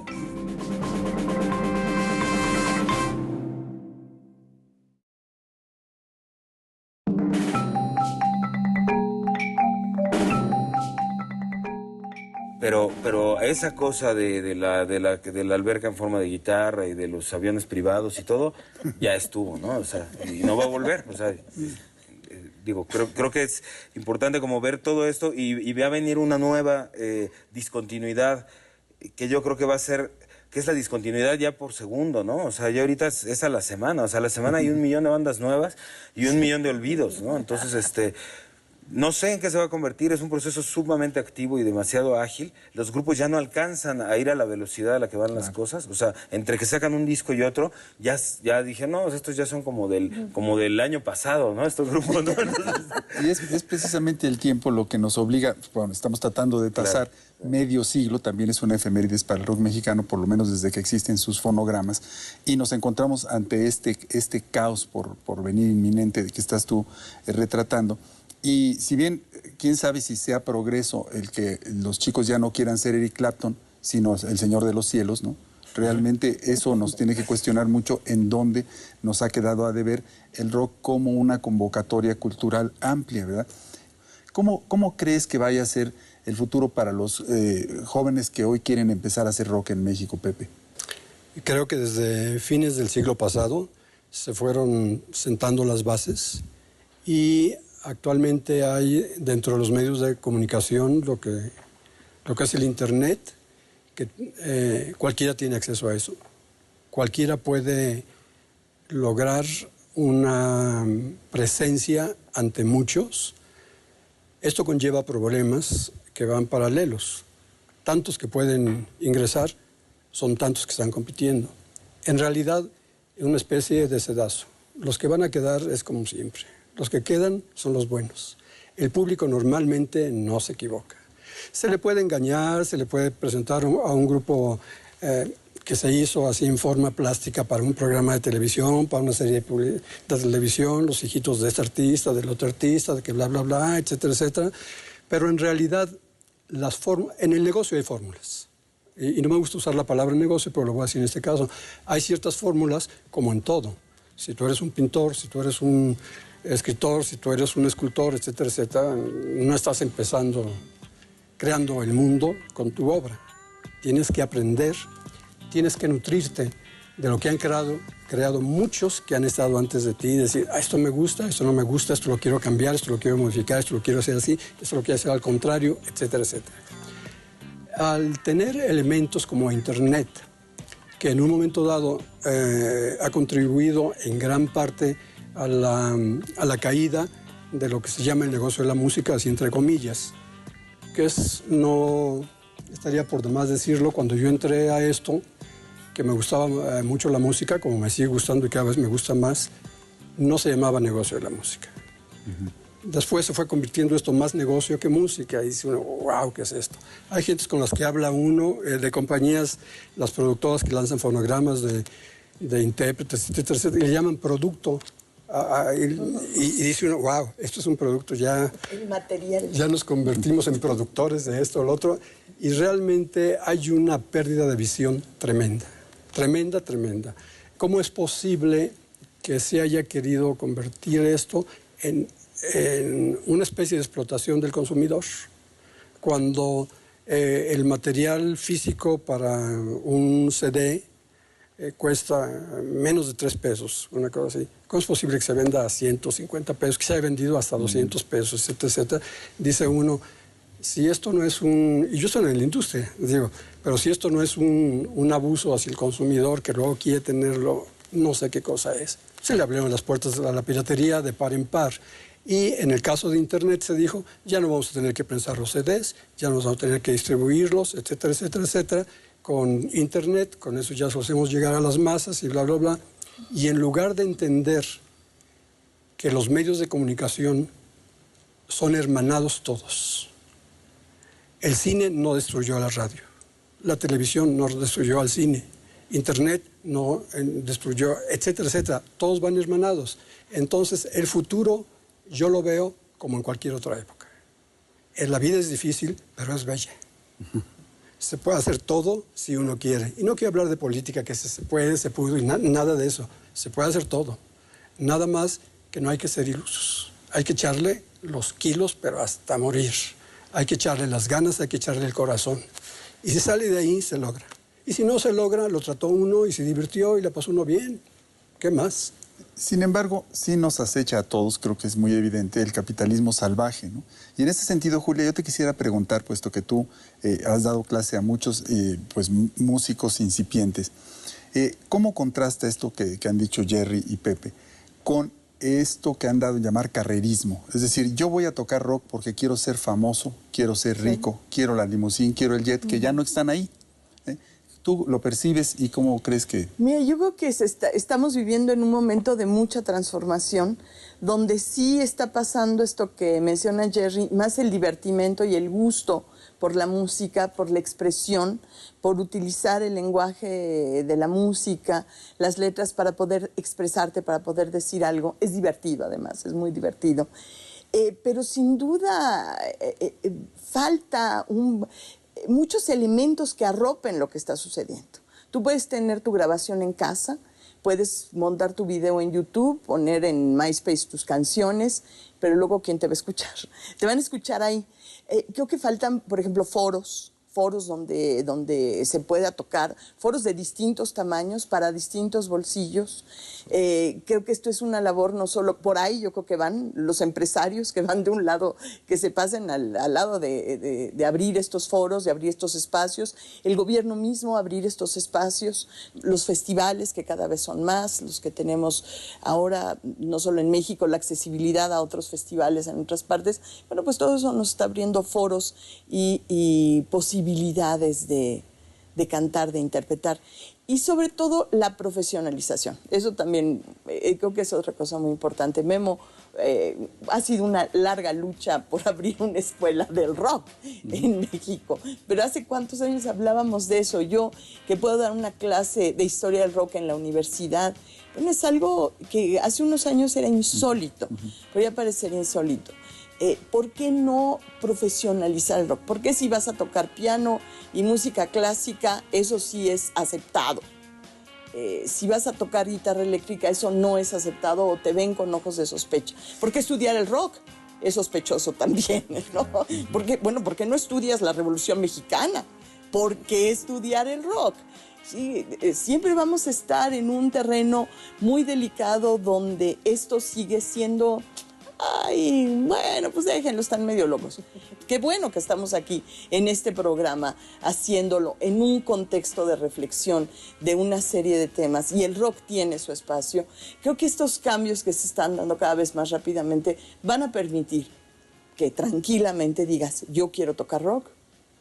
Pero esa cosa de la alberca en forma de guitarra y de los aviones privados y todo, ya estuvo, ¿no? O sea, y no va a volver, o sea, digo, creo que es importante como ver todo esto y va a venir una nueva discontinuidad que yo creo que va a ser que es la discontinuidad ya por segundo, ¿no? O sea, ya ahorita es a la semana, o sea, a la semana hay 1 millón de bandas nuevas y 1 millón de olvidos, ¿no? Entonces, no sé en qué se va a convertir, es un proceso sumamente activo y demasiado ágil. Los grupos ya no alcanzan a ir a la velocidad a la que van las cosas. O sea, entre que sacan un disco y otro, ya dije, no, estos ya son como del año pasado, ¿no? Estos grupos, ¿no? Y es precisamente el tiempo lo que nos obliga, bueno, estamos tratando de tasar medio siglo, también es una efemérides para el rock mexicano, por lo menos desde que existen sus fonogramas, y nos encontramos ante este caos por venir inminente de que estás tú retratando. Y si bien, quién sabe si sea progreso el que los chicos ya no quieran ser Eric Clapton, sino el Señor de los Cielos, ¿no? Realmente eso nos tiene que cuestionar mucho en dónde nos ha quedado a deber el rock como una convocatoria cultural amplia, ¿verdad? ¿Cómo crees que vaya a ser el futuro para los jóvenes que hoy quieren empezar a hacer rock en México, Pepe? Creo que desde fines del siglo pasado se fueron sentando las bases y actualmente hay dentro de los medios de comunicación lo que es el Internet, que cualquiera tiene acceso a eso. Cualquiera puede lograr una presencia ante muchos. Esto conlleva problemas que van paralelos. Tantos que pueden ingresar son tantos que están compitiendo. En realidad es una especie de sedazo. Los que van a quedar es como siempre. Los que quedan son los buenos. El público normalmente no se equivoca. Se le puede engañar, se le puede presentar a un grupo que se hizo así en forma plástica para un programa de televisión, para una serie de televisión, los hijitos de este artista, del otro artista, de que bla, bla, bla, etcétera, etcétera. Pero en realidad, en el negocio hay fórmulas. Y no me gusta usar la palabra negocio, pero lo voy a decir en este caso. Hay ciertas fórmulas, como en todo. Si tú eres un pintor, si tú eres un escritor, si tú eres un escultor, etcétera, etcétera, no estás empezando creando el mundo con tu obra. Tienes que aprender, tienes que nutrirte de lo que han creado muchos que han estado antes de ti y decir, esto me gusta, esto no me gusta, esto lo quiero cambiar, esto lo quiero modificar, esto lo quiero hacer así, esto lo quiero hacer al contrario, etcétera, etcétera. Al tener elementos como Internet, que en un momento dado ha contribuido en gran parte a la caída de lo que se llama el negocio de la música, así entre comillas, que no estaría por demás decirlo, cuando yo entré a esto, que me gustaba mucho la música, como me sigue gustando y cada vez me gusta más, no se llamaba negocio de la música. Después se fue convirtiendo esto más negocio que música, y dice uno, wow, ¿qué es esto? Hay gentes con las que habla uno, de compañías, las productoras que lanzan fonogramas de intérpretes, etcétera, etcétera, y le llaman producto. Y dice uno, wow, esto es un producto, ya nos convertimos en productores de esto o lo otro, y realmente hay una pérdida de visión tremenda, tremenda, tremenda. ¿Cómo es posible que se haya querido convertir esto en una especie de explotación del consumidor? Cuando el material físico para un CD cuesta menos de 3 pesos, una cosa así. ¿Cómo es posible que se venda a 150 pesos, que se haya vendido hasta 200 pesos, etcétera, etcétera? Dice uno, si esto no es y yo estoy en la industria, digo, pero si esto no es un abuso hacia el consumidor que luego quiere tenerlo, no sé qué cosa es. Se le abrieron las puertas a la piratería de par en par. Y en el caso de Internet se dijo, ya no vamos a tener que prensar los CDs, ya no vamos a tener que distribuirlos, etcétera, etcétera, etcétera. Con Internet, con eso ya hacemos llegar a las masas y bla, bla, bla. Y en lugar de entender que los medios de comunicación son hermanados todos. El cine no destruyó a la radio, la televisión no destruyó al cine, Internet no destruyó, etcétera, etcétera. Todos van hermanados. Entonces, el futuro yo lo veo como en cualquier otra época. La vida es difícil, pero es bella. Se puede hacer todo si uno quiere. Y no quiero hablar de política, que se puede, se pudo, y nada de eso. Se puede hacer todo. Nada más que no hay que ser ilusos. Hay que echarle los kilos, pero hasta morir. Hay que echarle las ganas, hay que echarle el corazón. Y si sale de ahí, se logra. Y si no se logra, lo trató uno y se divirtió y le pasó uno bien. ¿Qué más? Sin embargo, sí nos acecha a todos, creo que es muy evidente, el capitalismo salvaje, ¿no? Y en ese sentido, Julia, yo te quisiera preguntar, puesto que tú has dado clase a muchos pues, músicos incipientes, ¿cómo contrasta esto que han dicho Jerry y Pepe con esto que han dado en llamar carrerismo? Es decir, yo voy a tocar rock porque quiero ser famoso, quiero ser rico, quiero la limusín, quiero el jet, que ya no están ahí. ¿Tú lo percibes y cómo crees que...? Mira, yo creo que estamos viviendo en un momento de mucha transformación, donde sí está pasando esto que menciona Jerry, más el divertimento y el gusto por la música, por la expresión, por utilizar el lenguaje de la música, las letras para poder expresarte, para poder decir algo. Es divertido, además, es muy divertido. Pero sin duda falta muchos elementos que arropen lo que está sucediendo. Tú puedes tener tu grabación en casa, puedes montar tu video en YouTube, poner en MySpace tus canciones, pero luego ¿quién te va a escuchar? Te van a escuchar ahí. Creo que faltan, por ejemplo, foros donde se pueda tocar, foros de distintos tamaños para distintos bolsillos. Creo que esto es una labor no solo por ahí, yo creo que van los empresarios que van de un lado, que se pasen al lado de abrir estos foros, de abrir estos espacios, el gobierno mismo abrir estos espacios, los festivales que cada vez son más, los que tenemos ahora, no solo en México, la accesibilidad a otros festivales en otras partes. Bueno, pues todo eso nos está abriendo foros y posibilidades de cantar, de interpretar. Y sobre todo la profesionalización. Eso también creo que es otra cosa muy importante. Memo, ha sido una larga lucha por abrir una escuela del rock en México. Pero ¿hace cuántos años hablábamos de eso? Yo, que puedo dar una clase de historia del rock en la universidad, bueno, es algo que hace unos años era insólito. Podría parecer insólito. ¿Por qué no profesionalizar el rock? ¿Por qué si vas a tocar piano y música clásica, eso sí es aceptado? Si vas a tocar guitarra eléctrica, eso no es aceptado o te ven con ojos de sospecha. ¿Por qué estudiar el rock? Es sospechoso también, ¿no? ¿Por qué no estudias la Revolución Mexicana? ¿Por qué estudiar el rock? Sí, siempre vamos a estar en un terreno muy delicado donde esto sigue siendo... Ay, bueno, pues déjenlo, están medio locos. Qué bueno que estamos aquí en este programa haciéndolo en un contexto de reflexión de una serie de temas y el rock tiene su espacio. Creo que estos cambios que se están dando cada vez más rápidamente van a permitir que tranquilamente digas, yo quiero tocar rock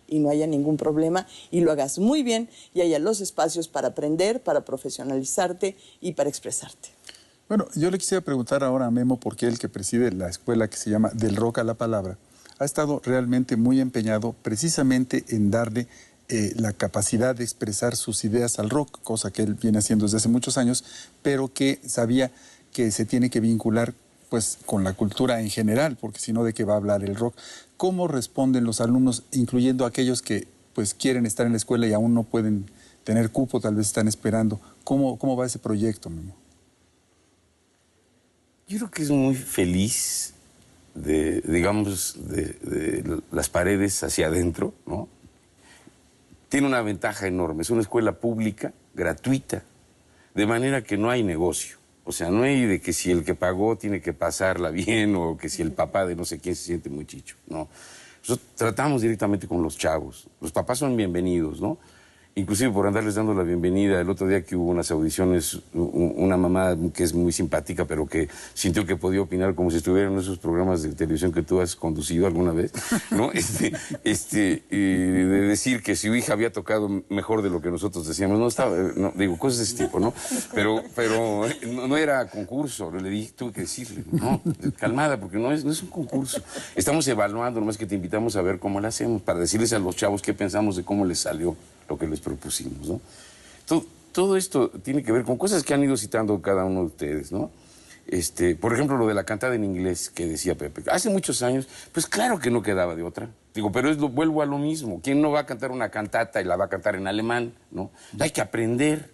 y no haya ningún problema y lo hagas muy bien y haya los espacios para aprender, para profesionalizarte y para expresarte. Bueno, yo le quisiera preguntar ahora a Memo, porque él que preside la escuela que se llama Del Rock a la Palabra, ha estado realmente muy empeñado precisamente en darle la capacidad de expresar sus ideas al rock, cosa que él viene haciendo desde hace muchos años, pero que sabía que se tiene que vincular pues con la cultura en general, porque si no, ¿de qué va a hablar el rock? ¿Cómo responden los alumnos, incluyendo aquellos que pues quieren estar en la escuela y aún no pueden tener cupo, tal vez están esperando? ¿Cómo va ese proyecto, Memo? Yo creo que es muy feliz de las paredes hacia adentro, ¿no? Tiene una ventaja enorme. Es una escuela pública, gratuita, de manera que no hay negocio. O sea, no hay de que si el que pagó tiene que pasarla bien o que si el papá de no sé quién se siente muy chicho, ¿no? Nosotros tratamos directamente con los chavos. Los papás son bienvenidos, ¿no? Inclusive por andarles dando la bienvenida, el otro día que hubo unas audiciones, una mamá que es muy simpática, pero que sintió que podía opinar como si estuviera en esos programas de televisión que tú has conducido alguna vez, ¿no? De decir que su hija había tocado mejor de lo que nosotros decíamos, digo, cosas de ese tipo, ¿no? Pero no era concurso, le dije, tuve que decirle, no, calmada, porque no es un concurso. Estamos evaluando, nomás que te invitamos a ver cómo lo hacemos, para decirles a los chavos qué pensamos de cómo les salió lo que les propusimos, ¿no? Todo esto tiene que ver con cosas que han ido citando cada uno de ustedes, ¿no? Por ejemplo, lo de la cantada en inglés que decía Pepe. Hace muchos años, pues claro que no quedaba de otra. Digo, pero vuelvo a lo mismo. ¿Quién no va a cantar una cantata y la va a cantar en alemán, no? Hay que aprender.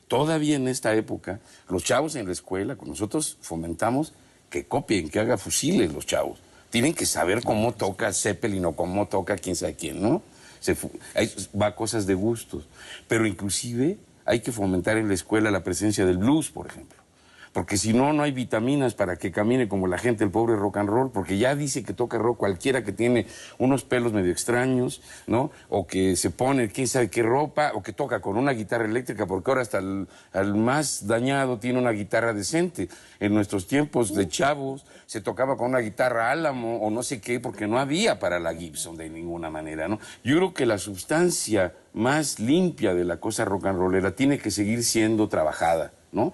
Todavía en esta época, los chavos en la escuela, con nosotros fomentamos que copien, que haga fusiles los chavos. Tienen que saber cómo toca Zeppelin o cómo toca quién sabe quién, ¿no? Va a cosas de gustos. Pero inclusive hay que fomentar en la escuela la presencia del blues, por ejemplo. porque si no, no hay vitaminas para que camine como la gente, el pobre rock and roll, porque ya dice que toca rock cualquiera que tiene unos pelos medio extraños, ¿no? O que se pone quién sabe qué ropa, o que toca con una guitarra eléctrica, porque ahora hasta el más dañado tiene una guitarra decente. En nuestros tiempos de chavos se tocaba con una guitarra Álamo o no sé qué, porque no había para la Gibson de ninguna manera, ¿no? Yo creo que la sustancia más limpia de la cosa rock and rollera tiene que seguir siendo trabajada, ¿no?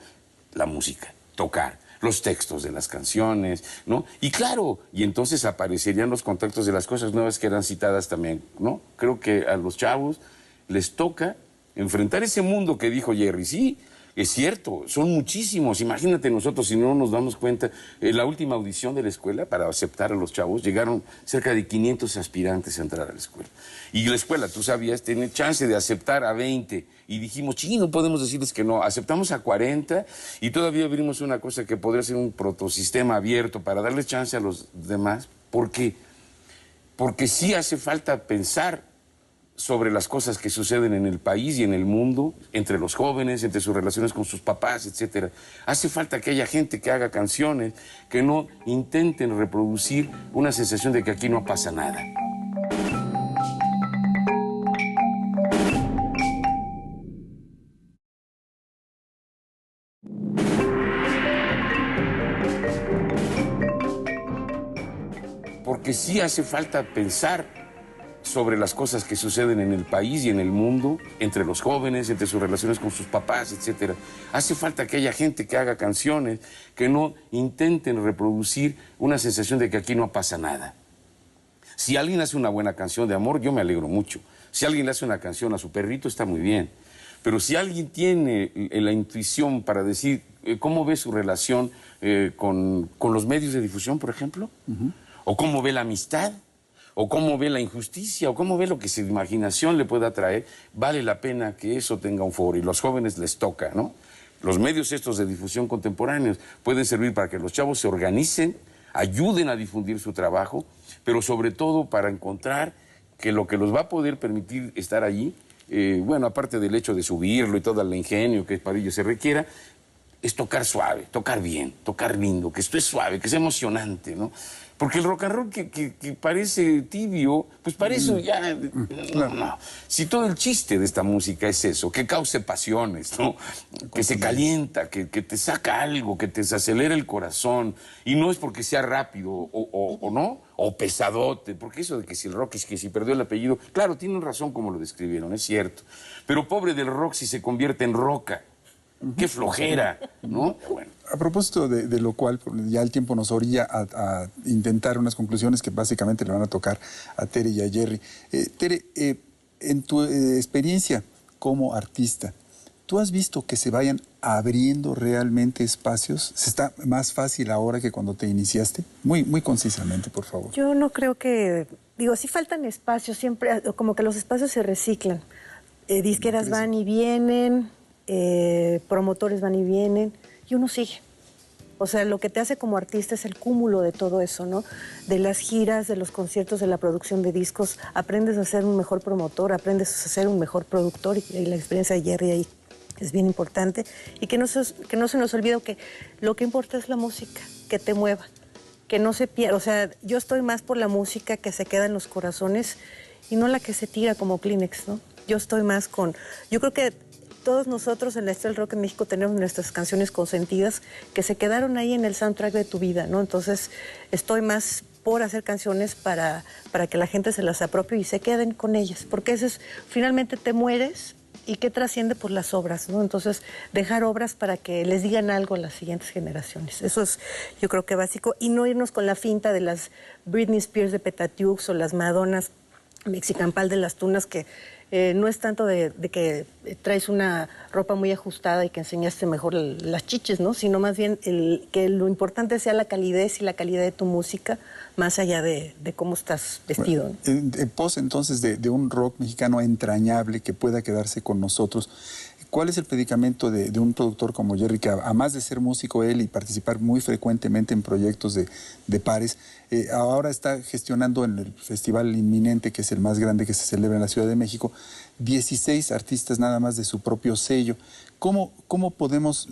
La música, tocar, los textos de las canciones, ¿no? Y claro, y entonces aparecerían los contactos de las cosas nuevas que eran citadas también, ¿no? Creo que a los chavos les toca enfrentar ese mundo que dijo Jerry, sí. Es cierto, son muchísimos. Imagínate nosotros, si no nos damos cuenta, en la última audición de la escuela para aceptar a los chavos, llegaron cerca de 500 aspirantes a entrar a la escuela. Y la escuela, tú sabías, tiene chance de aceptar a 20. Y dijimos, sí, no podemos decirles que no. Aceptamos a 40 y todavía abrimos una cosa que podría ser un protosistema abierto para darles chance a los demás. ¿Por qué? Porque sí hace falta pensar sobre las cosas que suceden en el país y en el mundo, entre los jóvenes, entre sus relaciones con sus papás, etcétera. Hace falta que haya gente que haga canciones que no intenten reproducir una sensación de que aquí no pasa nada. Porque sí hace falta pensar sobre las cosas que suceden en el país y en el mundo, entre los jóvenes, entre sus relaciones con sus papás, etcétera. Hace falta que haya gente que haga canciones que no intenten reproducir una sensación de que aquí no pasa nada. Si alguien hace una buena canción de amor, yo me alegro mucho. Si alguien le hace una canción a su perrito, está muy bien. Pero si alguien tiene la intuición para decir cómo ve su relación con los medios de difusión, por ejemplo, o cómo ve la amistad, o cómo ve la injusticia, o cómo ve lo que su imaginación le pueda traer, vale la pena que eso tenga un foro. Y los jóvenes les toca, ¿no? Los medios estos de difusión contemporáneos pueden servir para que los chavos se organicen, ayuden a difundir su trabajo, pero sobre todo para encontrar que lo que los va a poder permitir estar allí, bueno, aparte del hecho de subirlo y todo el ingenio que para ello se requiera, es tocar suave, tocar bien, tocar lindo, que esto es suave, que es emocionante, ¿no? Porque el rock and roll que parece tibio, pues parece ya... No. Si todo el chiste de esta música es eso, que cause pasiones, ¿no? Que se calienta, que te saca algo, que te desacelera el corazón. Y no es porque sea rápido o no, o pesadote. Porque eso de que si el rock es que si perdió el apellido... Claro, tienen razón como lo describieron, es cierto. Pero pobre del rock si se convierte en roca. ¡Qué flojera! ¿No? Bueno. A propósito de lo cual, ya el tiempo nos orilla a intentar unas conclusiones que básicamente le van a tocar a Tere y a Jerry. Tere, en tu experiencia como artista, ¿tú has visto que se vayan abriendo realmente espacios? ¿Se está más fácil ahora que cuando te iniciaste? Muy concisamente, por favor. Yo no creo que... Digo, sí faltan espacios, siempre, como que los espacios se reciclan. Disqueras van y vienen... promotores van y vienen y uno sigue. O sea, lo que te hace como artista es el cúmulo de todo eso, ¿no? De las giras, de los conciertos, de la producción de discos. Aprendes a ser un mejor promotor, aprendes a ser un mejor productor y la experiencia de Jerry ahí es bien importante. Y que no se nos olvide que lo que importa es la música, que te mueva, que no se pierda. O sea, yo estoy más por la música que se queda en los corazones y no la que se tira como Kleenex, ¿no? Yo estoy más con... Yo creo que todos nosotros en la historia del rock en México tenemos nuestras canciones consentidas que se quedaron ahí en el soundtrack de tu vida, ¿no? Entonces, estoy más por hacer canciones para que la gente se las apropie y se queden con ellas, porque eso es, finalmente te mueres y que trasciende por las obras, ¿no? Entonces, dejar obras para que les digan algo a las siguientes generaciones. Eso es, yo creo que básico, y no irnos con la finta de las Britney Spears de Petatiux o las Madonas Mexicampal de las Tunas, que no es tanto de que traes una ropa muy ajustada y que enseñaste mejor las chiches, ¿no? Sino más bien que lo importante sea la calidez y la calidad de tu música, más allá de cómo estás vestido, ¿no? En pos entonces de un rock mexicano entrañable que pueda quedarse con nosotros, ¿cuál es el predicamento de un productor como Jerry, que a más de ser músico él y participar muy frecuentemente en proyectos de pares, ahora está gestionando en el festival inminente, que es el más grande que se celebra en la Ciudad de México, 16 artistas nada más de su propio sello? ¿Cómo podemos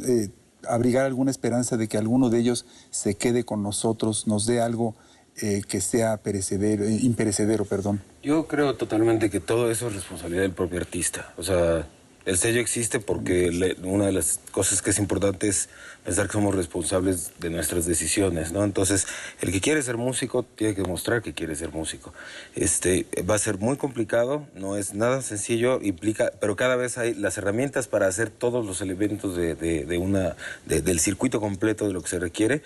abrigar alguna esperanza de que alguno de ellos se quede con nosotros, nos dé algo que sea imperecedero, perdón. Yo creo totalmente que todo eso es responsabilidad del propio artista. O sea, el sello existe porque una de las cosas que es importante es pensar que somos responsables de nuestras decisiones, ¿no? Entonces, el que quiere ser músico tiene que demostrar que quiere ser músico. Va a ser muy complicado, no es nada sencillo, pero cada vez hay las herramientas para hacer todos los elementos del circuito completo de lo que se requiere,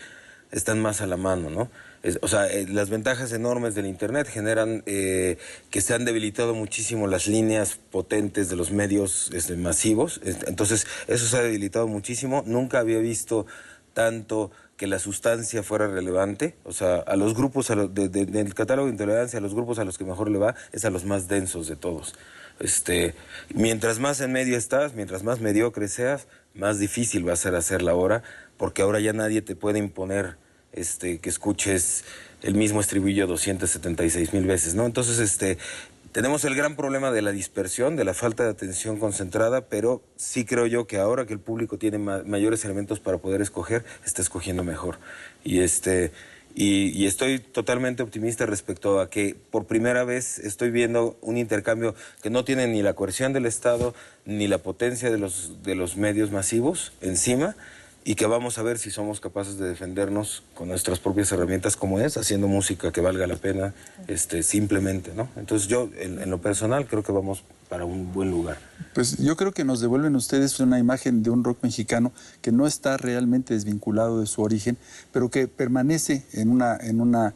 están más a la mano, ¿no? Las ventajas enormes del Internet generan que se han debilitado muchísimo las líneas potentes de los medios masivos. Entonces, eso se ha debilitado muchísimo. Nunca había visto tanto que la sustancia fuera relevante. O sea, a los grupos, del catálogo de intolerancia, a los grupos a los que mejor le va, es a los más densos de todos. Mientras más en medio estás, mientras más mediocre seas, más difícil va a ser hacer la hora, porque ahora ya nadie te puede imponer que escuches el mismo estribillo 276,000 veces, ¿no? Entonces, tenemos el gran problema de la dispersión, de la falta de atención concentrada, pero sí creo yo que ahora que el público tiene mayores elementos para poder escoger, está escogiendo mejor. Y estoy totalmente optimista respecto a que por primera vez estoy viendo un intercambio que no tiene ni la coerción del Estado ni la potencia de los medios masivos encima, y que vamos a ver si somos capaces de defendernos con nuestras propias herramientas, como es, haciendo música que valga la pena, simplemente, ¿no? Entonces yo, en lo personal, creo que vamos para un buen lugar. Pues yo creo que nos devuelven ustedes una imagen de un rock mexicano que no está realmente desvinculado de su origen, pero que permanece en una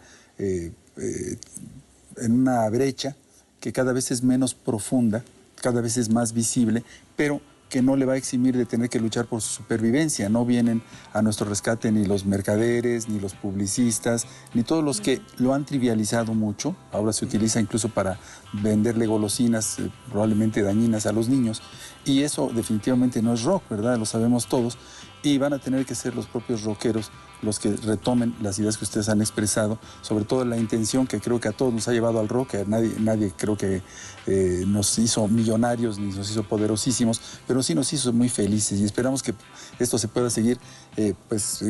brecha que cada vez es menos profunda, cada vez es más visible, pero que no le va a eximir de tener que luchar por su supervivencia. No vienen a nuestro rescate ni los mercaderes, ni los publicistas, ni todos los que lo han trivializado mucho. Ahora se utiliza incluso para venderle golosinas probablemente dañinas a los niños. Y eso definitivamente no es rock, ¿verdad? Lo sabemos todos. Y van a tener que ser los propios rockeros los que retomen las ideas que ustedes han expresado, sobre todo la intención que creo que a todos nos ha llevado al rock, que nadie creo que nos hizo millonarios ni nos hizo poderosísimos, pero sí nos hizo muy felices, y esperamos que esto se pueda seguir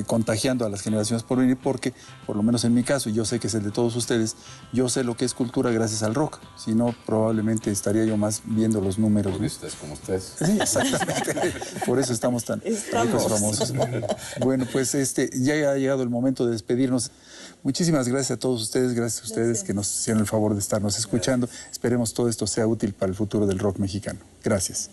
contagiando a las generaciones por venir, porque por lo menos en mi caso, y yo sé que es el de todos ustedes, yo sé lo que es cultura gracias al rock, si no probablemente estaría yo más viendo los números. Por eso estás como estás. Sí, exactamente. Por eso estamos tan ricos, famosos. Bueno, pues ya ha llegado el momento de despedirnos. Muchísimas gracias a todos ustedes, gracias a ustedes que nos hicieron el favor de estarnos escuchando. Esperemos todo esto sea útil para el futuro del rock mexicano. Gracias.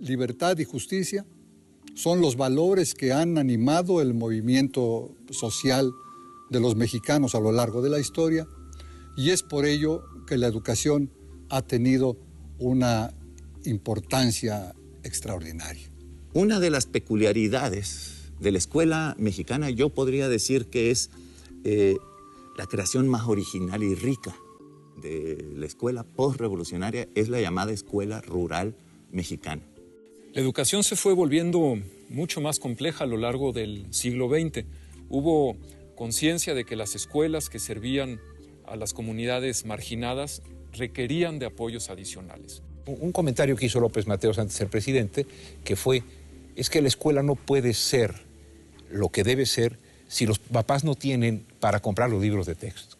Libertad y justicia son los valores que han animado el movimiento social de los mexicanos a lo largo de la historia, y es por ello que la educación ha tenido una importancia extraordinaria. Una de las peculiaridades de la escuela mexicana, yo podría decir que es la creación más original y rica de la escuela postrevolucionaria, es la llamada escuela rural mexicana. La educación se fue volviendo mucho más compleja a lo largo del siglo XX. Hubo conciencia de que las escuelas que servían a las comunidades marginadas requerían de apoyos adicionales. Un comentario que hizo López Mateos antes de ser presidente, que es que la escuela no puede ser lo que debe ser si los papás no tienen para comprar los libros de texto.